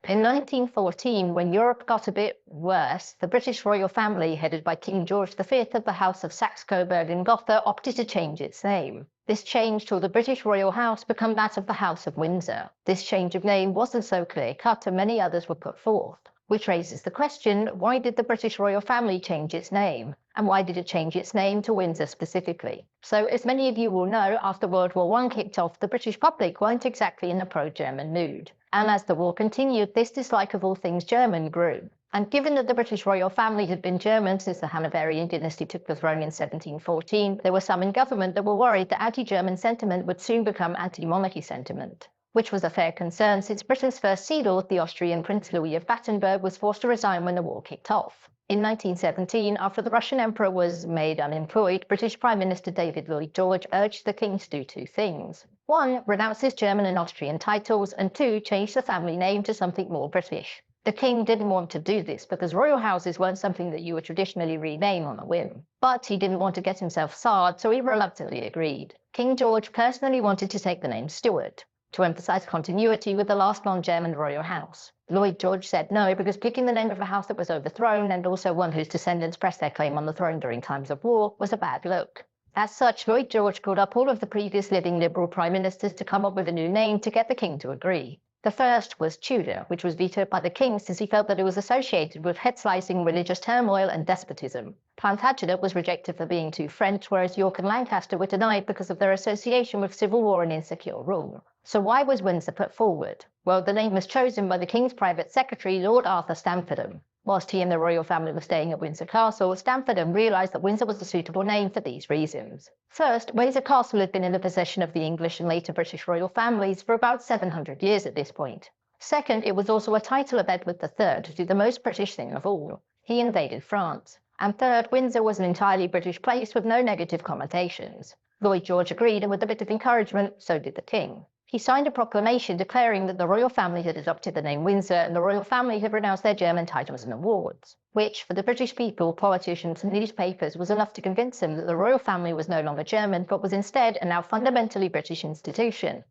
In 1914, when Europe got a bit worse, the British royal family, headed by King George V of the House of Saxe-Coburg-Gotha, opted to change its name. This change saw the British royal house become that of the House of Windsor. This change of name wasn't so clear-cut, and many others were put forth. Which raises the question, why did the British royal family change its name? And why did it change its name to Windsor specifically? So, as many of you will know, after World War I kicked off, the British public weren't exactly in a pro-German mood. And as the war continued, this dislike of all things German grew. And given that the British royal family had been German since the Hanoverian dynasty took the throne in 1714, there were some in government that were worried that anti-German sentiment would soon become anti-monarchy sentiment, which was a fair concern since Britain's first sea lord, the Austrian Prince Louis of Battenberg, was forced to resign when the war kicked off. In 1917, after the Russian emperor was made unemployed, British Prime Minister David Lloyd George urged the king to do two things. 1. Renounce his German and Austrian titles, and 2. Change the family name to something more British. The king didn't want to do this because royal houses weren't something that you would traditionally rename on a whim. But he didn't want to get himself sarred, so he reluctantly agreed. King George personally wanted to take the name Stuart, to emphasize continuity with the last non-German royal house. Lloyd George said no because picking the name of a house that was overthrown, and also one whose descendants pressed their claim on the throne during times of war, was a bad look. As such, Lloyd George called up all of the previous living Liberal prime ministers to come up with a new name to get the king to agree. The first was Tudor, which was vetoed by the king since he felt that it was associated with head-slicing religious turmoil and despotism. Plantagenet was rejected for being too French, whereas York and Lancaster were denied because of their association with civil war and insecure rule. So why was Windsor put forward? Well, the name was chosen by the king's private secretary, Lord Arthur Stamfordham. Whilst he and the royal family were staying at Windsor Castle, Stamfordham realised that Windsor was a suitable name for these reasons. First, Windsor Castle had been in the possession of the English and later British royal families for about 700 years at this point. Second, it was also a title of Edward III to do the most British thing of all. He invaded France. And third, Windsor was an entirely British place with no negative connotations. Lloyd George agreed, and with a bit of encouragement, so did the king. He signed a proclamation declaring that the royal family had adopted the name Windsor and the royal family had renounced their German titles and awards, which, for the British people, politicians and newspapers, was enough to convince them that the royal family was no longer German, but was instead a now fundamentally British institution.